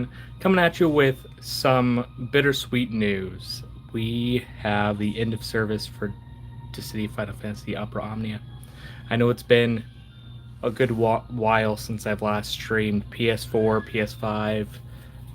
MalavarTCOne, coming at you with some bittersweet news. We have the end of service for Dissidia Final Fantasy Opera Omnia. I know it's been a good while since I've last streamed PS4, PS5,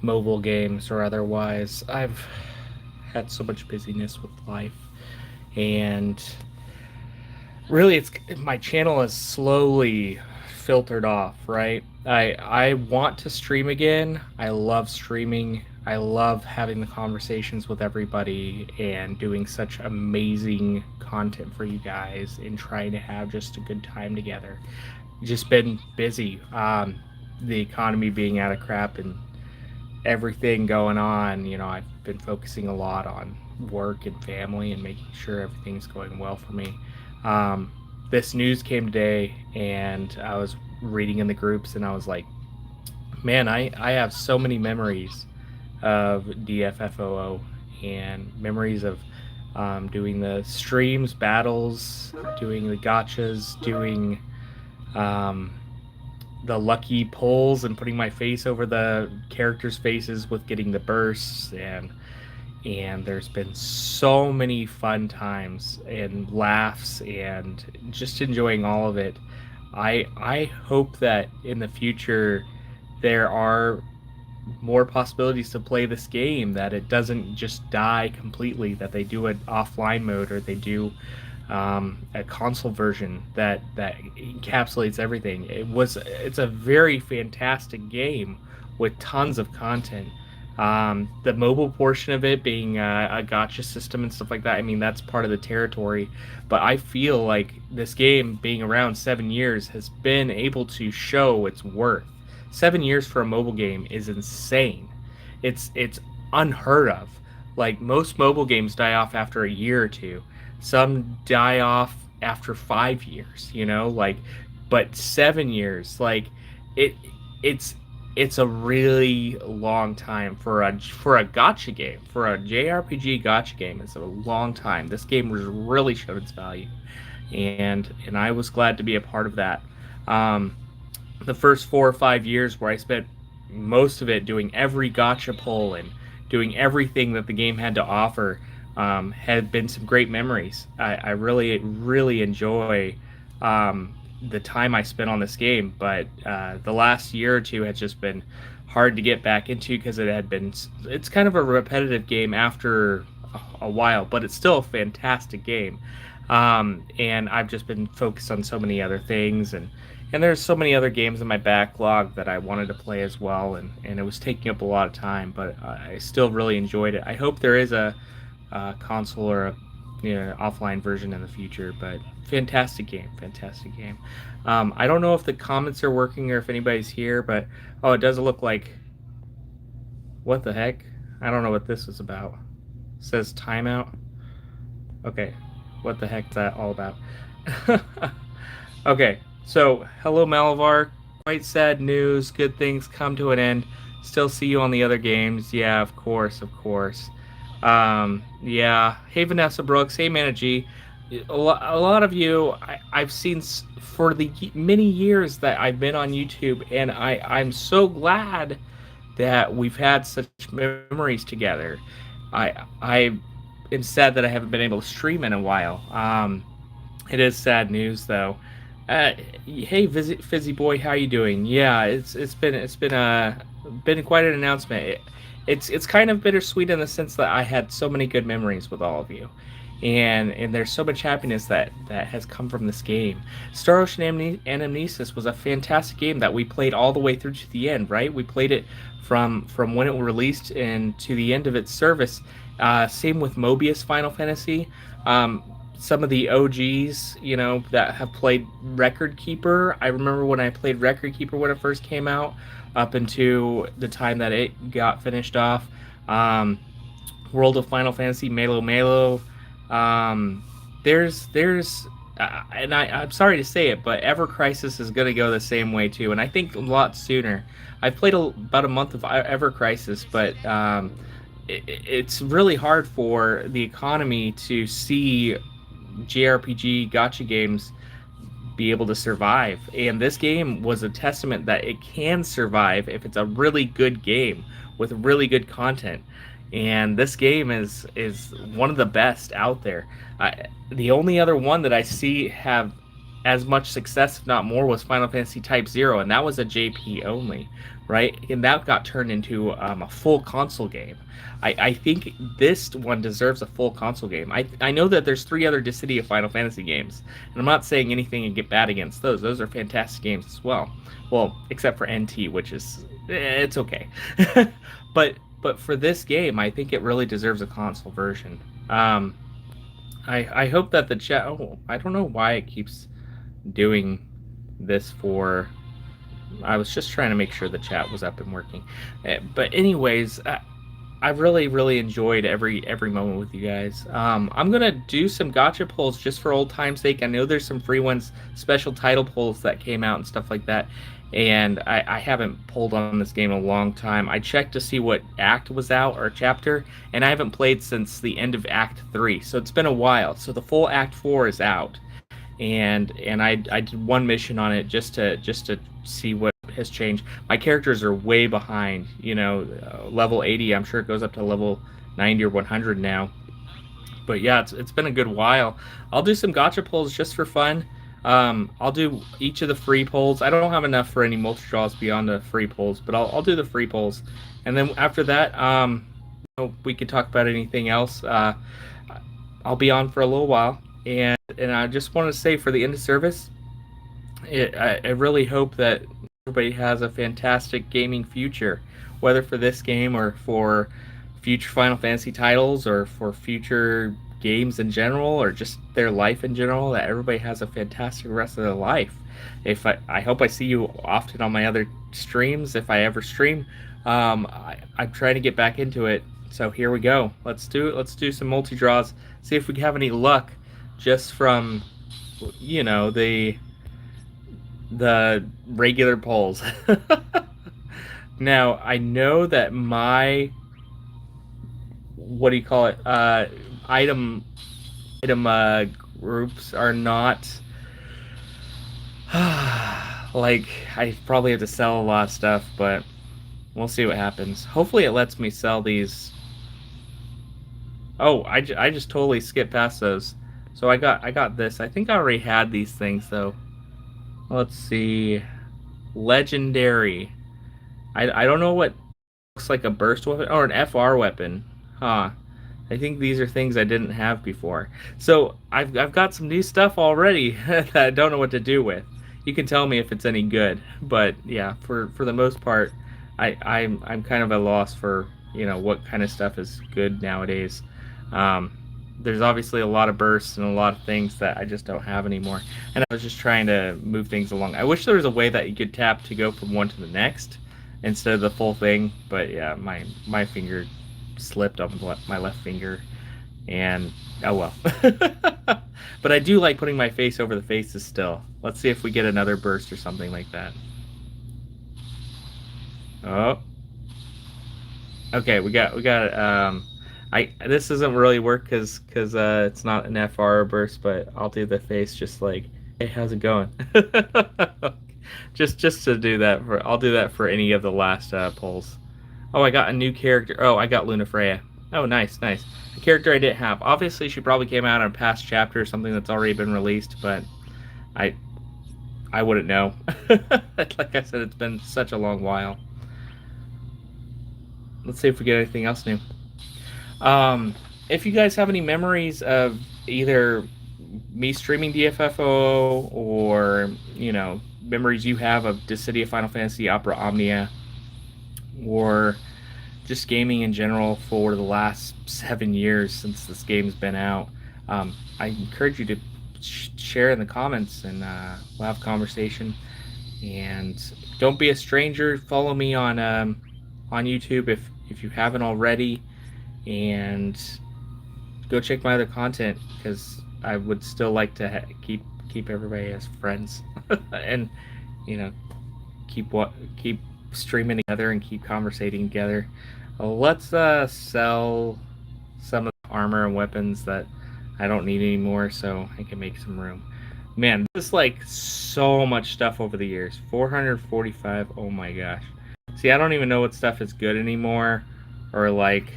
mobile games, or otherwise. I've had so much busyness with life, and really, it's my channel has slowly filtered off. Right, I want to stream again. I love streaming. I love having the conversations with everybody and doing such amazing content for you guys and trying to have just a good time together. Just been busy. The economy being out of crap and everything going on, I've been focusing a lot on work and family and making sure everything's going well for me. Um, this news came today, and I was reading in the groups, and I was like, man, I have so many memories of DFFOO and memories of doing the streams, battles, doing the gachas, doing um, the lucky pulls and putting my face over the characters' faces with getting the bursts, and there's been so many fun times and laughs and just enjoying all of it. I hope that in the future there are more possibilities to play this game, that it doesn't just die completely, that they do an offline mode, or they do a console version that encapsulates everything. It's a very fantastic game with tons of content. The mobile portion of it being a gotcha system and stuff like that, I mean, that's part of the territory. But I feel like this game, being around 7 years, has been able to show its worth. 7 years for a mobile game is insane. It's unheard of. Like, most mobile games die off after a year or two. Some die off after 5 years, like, but 7 years, like, it it's it's a really long time for a gotcha game, for a JRPG gotcha game. It's a long time. This game was really showed its value, and I was glad to be a part of that. Um, the first 4 or 5 years, where I spent most of it doing every gotcha pull and doing everything that the game had to offer, had been some great memories. I really, really enjoy the time I spent on this game, but the last year or two has just been hard to get back into, because it's kind of a repetitive game after a while, but it's still a fantastic game. And I've just been focused on so many other things, and there's so many other games in my backlog that I wanted to play as well, and it was taking up a lot of time, but I still really enjoyed it. I hope there is a console or a offline version in the future, but fantastic game, fantastic game. I don't know if the comments are working or if anybody's here, but oh, it does look like, what the heck? I don't know what this is about. It says timeout. Okay, what the heck is that all about? Okay, so hello Malavar. Quite sad news. Good things come to an end. Still see you on the other games. Yeah, of course, of course. Yeah. Hey Vanessa Brooks. Hey Mana G. A lot of you I've seen for the many years that I've been on YouTube, and I'm so glad that we've had such memories together. I am sad that I haven't been able to stream in a while. It is sad news though. Hey Fizzy Boy, how you doing? Yeah, it's been quite an announcement. It's kind of bittersweet in the sense that I had so many good memories with all of you, and there's so much happiness that has come from this game. Star Ocean Anamnesis was a fantastic game that we played all the way through to the end. Right, we played it from when it was released and to the end of its service. Same with Mobius Final Fantasy. Some of the OGs, that have played Record Keeper. I remember when I played Record Keeper when it first came out, up into the time that it got finished off. World of Final Fantasy, Melo. There's and I'm sorry to say it, but Ever Crisis is going to go the same way too, and I think a lot sooner. I've played about a month of Ever Crisis, but it's really hard for the economy to see JRPG gotcha games be able to survive. And this game was a testament that it can survive if it's a really good game with really good content. And this game is one of the best out there. The only other one that I see have as much success, if not more, was Final Fantasy Type Zero, and that was a JP only, right? And that got turned into a full console game. I think this one deserves a full console game. I know that there's 3 other Dissidia Final Fantasy games, and I'm not saying anything and get bad against those. Those are fantastic games as well. Well, except for NT, which is it's okay. but for this game, I think it really deserves a console version. I hope that the chat. Oh, I don't know why it keeps doing this for. I was just trying to make sure the chat was up and working. But anyways, I really enjoyed every moment with you guys. I'm gonna do some gacha pulls just for old time's sake. I know there's some free ones, special title pulls that came out and stuff like that, and I haven't pulled on this game in a long time. I checked to see what act was out or chapter, and I haven't played since the end of Act 3, so it's been a while. So the full Act 4 is out, and I did one mission on it just to see what has changed. My characters are way behind, level 80. I'm sure it goes up to level 90 or 100 now. But yeah, it's been a good while. I'll do some gacha pulls just for fun. I'll do each of the free pulls. I don't have enough for any multi draws beyond the free pulls, but I'll do the free pulls, and then after that, we could talk about anything else. I'll be on for a little while, and I just want to say for the end of service, I really hope that everybody has a fantastic gaming future, whether for this game or for future Final Fantasy titles or for future games in general or just their life in general, that everybody has a fantastic rest of their life. I hope I see you often on my other streams if I ever stream. I'm trying to get back into it, so here we go. Let's do some multi draws, see if we have any luck just from the regular polls. Now, I know that my item groups are not like, I probably have to sell a lot of stuff, but we'll see what happens. Hopefully it lets me sell these. Oh, I just totally skipped past those. So I got this. I think I already had these things though. Let's see. Legendary. I don't know what looks like a burst weapon or an FR weapon. Huh. I think these are things I didn't have before. So I've got some new stuff already that I don't know what to do with. You can tell me if it's any good, but yeah, for the most part, I'm kind of at a loss for what kind of stuff is good nowadays. There's obviously a lot of bursts and a lot of things that I just don't have anymore, and I was just trying to move things along. I wish there was a way that you could tap to go from one to the next instead of the full thing, but yeah, my finger slipped on my left finger, and oh well. But I do like putting my face over the faces still. Let's see if we get another burst or something like that. Oh, okay, we got this doesn't really work because it's not an FR burst, but I'll do the face just like, hey, how's it going? just to do that I'll do that for any of the last polls. Oh, I got a new character. Oh, I got Luna Freya. Oh, nice. A character I didn't have. Obviously, she probably came out in a past chapter or something that's already been released, but I wouldn't know. Like I said, it's been such a long while. Let's see if we get anything else new. If you guys have any memories of either me streaming DFFOO or, memories you have of Dissidia Final Fantasy Opera Omnia, or just gaming in general for the last 7 years since this game's been out, I encourage you to share in the comments, and we'll have a conversation. And don't be a stranger. Follow me on YouTube if you haven't already, and go check my other content, because I would still like to keep everybody as friends and keep streaming together and keep conversating together. Let's sell some of the armor and weapons that I don't need anymore, so I can make some room. Man, this is like so much stuff over the years. 445. Oh my gosh. See, I don't even know what stuff is good anymore, or like,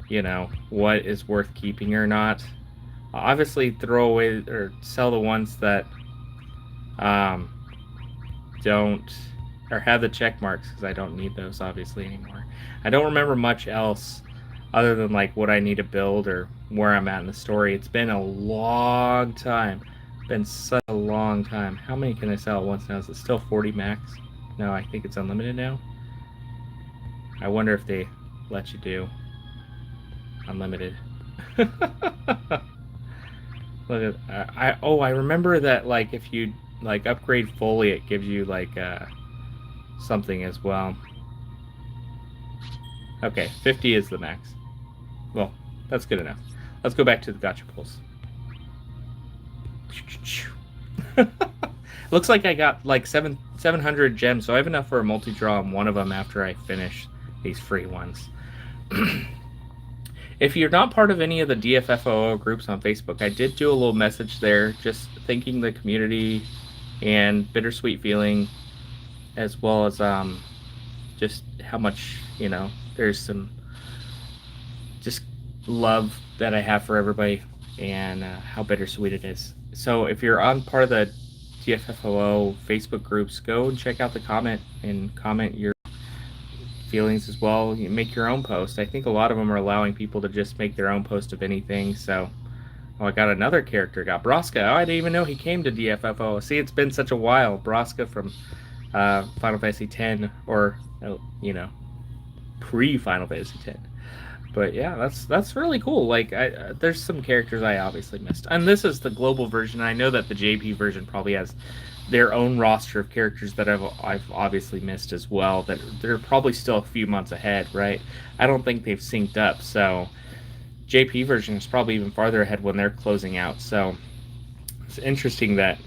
you know, what is worth keeping or not. I'll obviously throw away or sell the ones that don't or have the check marks, because I don't need those obviously anymore. I don't remember much else other than like what I need to build or where I'm at in the story. It's been a long time. Been such a long time. How many can I sell at once now? Is it still 40 max? No, I think it's unlimited now. I wonder if they let you do unlimited. Look at I remember that, like, if you like upgrade fully, it gives you like something as well. Okay, 50 is the max. Well, that's good enough. Let's go back to the gacha pulls. Looks like I got like 700 gems, so I have enough for a multi-draw on one of them after I finish these free ones. If you're not part of any of the DFFOO groups on Facebook, I did do a little message there just thanking the community and bittersweet feeling, as well as just how much, you know, there's some just love that I have for everybody, and how bittersweet it is. So if you're on part of the DFFOO Facebook groups, go and check out the comment and comment your feelings as well. You make your own post. I think a lot of them are allowing people to just make their own post of anything. So, oh, I got another character. Got Braska. Oh, I didn't even know he came to DFFO. See, it's been such a while. Braska from Final Fantasy X, or you know, pre-Final Fantasy X. But yeah, that's really cool. Like, there's some characters I obviously missed, and this is the global version. I know that the JP version probably has their own roster of characters that I've obviously missed as well. That they're probably still a few months ahead, right? I don't think they've synced up, so JP version is probably even farther ahead when they're closing out. So it's interesting that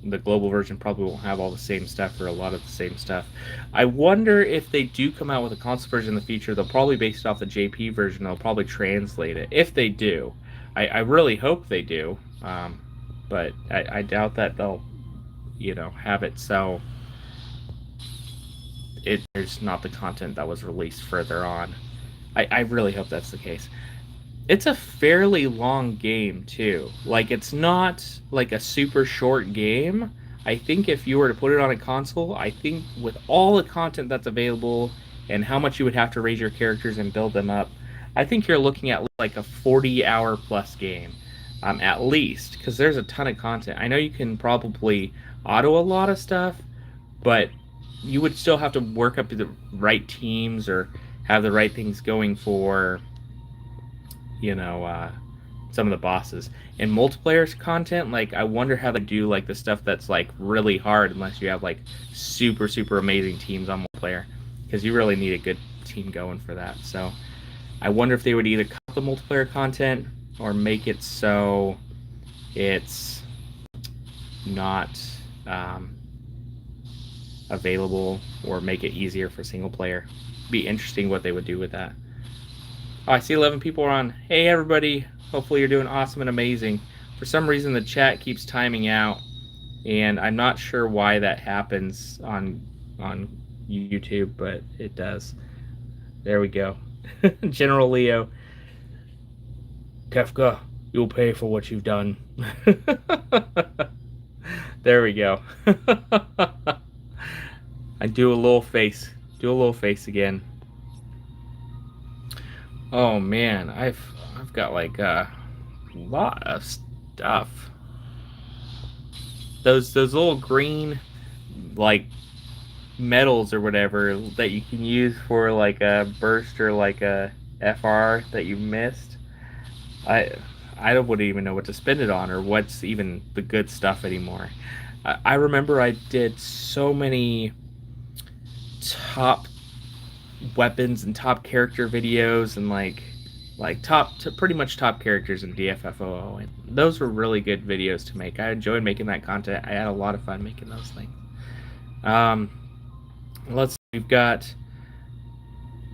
the global version probably won't have all the same stuff, or a lot of the same stuff. I wonder if they do come out with a console version in the future, they'll probably base it off the JP version. They'll probably translate it. If they do, I really hope they do, but I doubt that they'll, you know, have it so there's not the content that was released further on. I really hope that's the case. It's a fairly long game too. Like, it's not like a super short game. I think if you were to put it on a console, I think with all the content that's available and how much you would have to raise your characters and build them up, I think you're looking at like a 40-hour plus game, at least, because there's a ton of content. I know you can probably auto a lot of stuff, but you would still have to work up to the right teams or have the right things going for, you know, some of the bosses. And multiplayer content, like, I wonder how they do like the stuff that's like really hard, unless you have like super amazing teams on multiplayer, because you really need a good team going for that. So I wonder if they would either cut the multiplayer content or make it so it's not available, or make it easier for single player. Be interesting what they would do with that. Oh, I see 11 people are on. Hey everybody, hopefully you're doing awesome and amazing. For some reason the chat keeps timing out, and I'm not sure why that happens on YouTube, but it does. There we go. General Leo. Kefka, you'll pay for what you've done. There we go. I do a little face. Do a little face again. Oh man, I've got like a lot of stuff. Those little green like medals or whatever that you can use for like a burst or like a FR that you missed. I wouldn't even know what to spend it on, or what's even the good stuff anymore. I remember I did so many top weapons and top character videos, and like pretty much top characters in DFFOO, and those were really good videos to make. I enjoyed making that content. I had a lot of fun making those things. We've got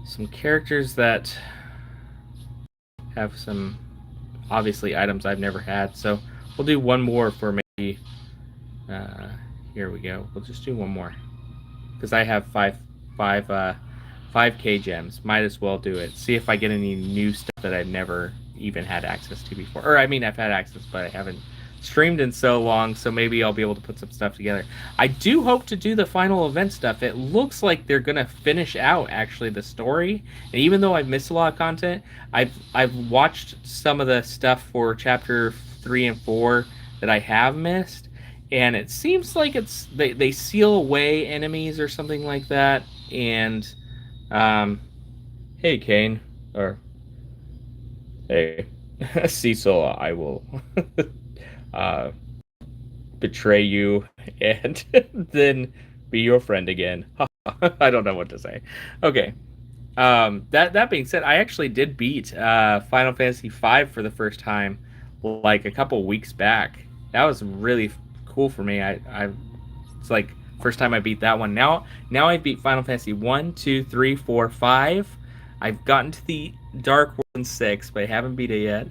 some characters that have some obviously items I've never had, so we'll do one more for maybe Here we go. We'll just do one more because I have five 5K gems. Might as well do it. See if I get any new stuff that I've never even had access to before. Or I mean, I've had access, but I haven't streamed in so long. So maybe I'll be able to put some stuff together. I do hope to do the final event stuff. It looks like they're gonna finish out actually the story. And even though I've missed a lot of content, I've watched some of the stuff for chapter 3 and 4 that I have missed, and it seems like they seal away enemies or something like that. And hey Kane, or hey Cecil, I will uh, betray you and then be your friend again. I don't know what to say. Okay. That being said, I actually did beat Final Fantasy V for the first time, like a couple weeks back. That was really cool for me. I it's like first time I beat that one. Now I beat Final Fantasy 1, 2, 3, 4, 5. I've gotten to the Dark World in 6, but I haven't beat it yet.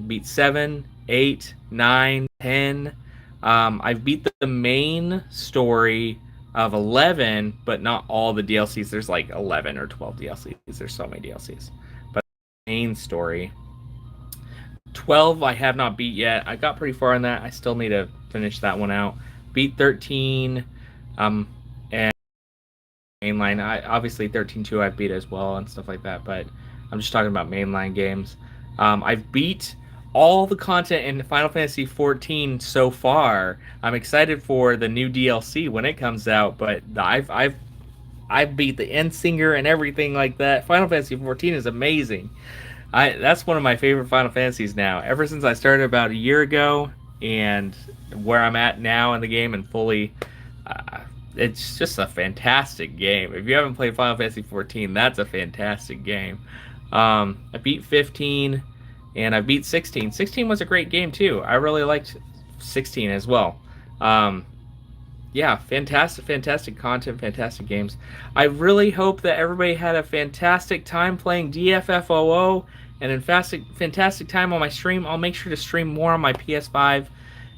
Beat 7, 8, 9, 10. I've beat the main story of 11, but not all the DLCs. There's like 11 or 12 DLCs. There's so many DLCs. But the main story. 12 I have not beat yet. I got pretty far on that. I still need to finish that one out. Beat 13, and mainline. Obviously 13-2 I beat as well and stuff like that, but I'm just talking about mainline games. I've beat all the content in Final Fantasy 14 so far. I'm excited for the new DLC when it comes out, but I've beat the end singer and everything like that. Final Fantasy 14 is amazing. That's one of my favorite Final Fantasies now. Ever since I started about a year ago, and where I'm at now in the game, and fully, it's just a fantastic game. If you haven't played Final Fantasy 14, that's a fantastic game. I beat 15, and I beat 16. 16 was a great game too. I really liked 16 as well. Yeah, fantastic content, fantastic games. I really hope that everybody had a fantastic time playing DFFOO and a fantastic time on my stream. I'll make sure to stream more on my PS5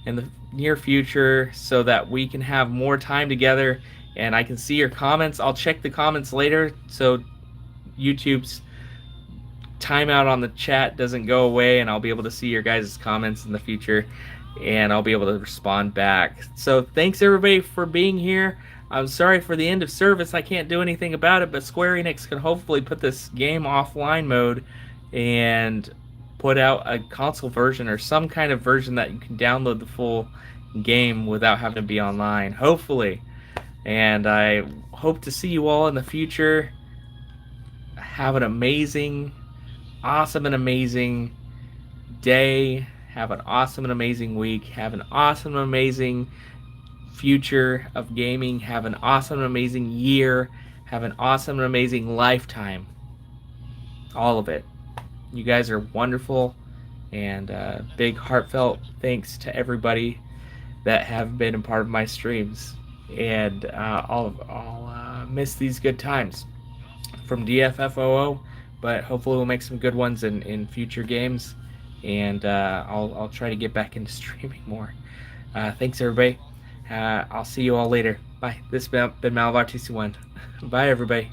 in the near future so that we can have more time together and I can see your comments. I'll check the comments later so YouTube's timeout on the chat doesn't go away, and I'll be able to see your guys' comments in the future, and I'll be able to respond back. So thanks everybody for being here. I'm sorry for the end of service. I can't do anything about it, but Square Enix can hopefully put this game offline mode and put out a console version or some kind of version that you can download the full game without having to be online, hopefully. And I hope to see you all in the future. Have an amazing, awesome and amazing day. Have an awesome and amazing week. Have an awesome and amazing future of gaming. Have an awesome and amazing year. Have an awesome and amazing lifetime. All of it. You guys are wonderful, and big heartfelt thanks to everybody that have been a part of my streams. And I'll miss these good times from DFFOO, but hopefully we'll make some good ones in future games. And I'll try to get back into streaming more. Thanks everybody. I'll see you all later. Bye. This has been MalavarTCOne. Bye everybody.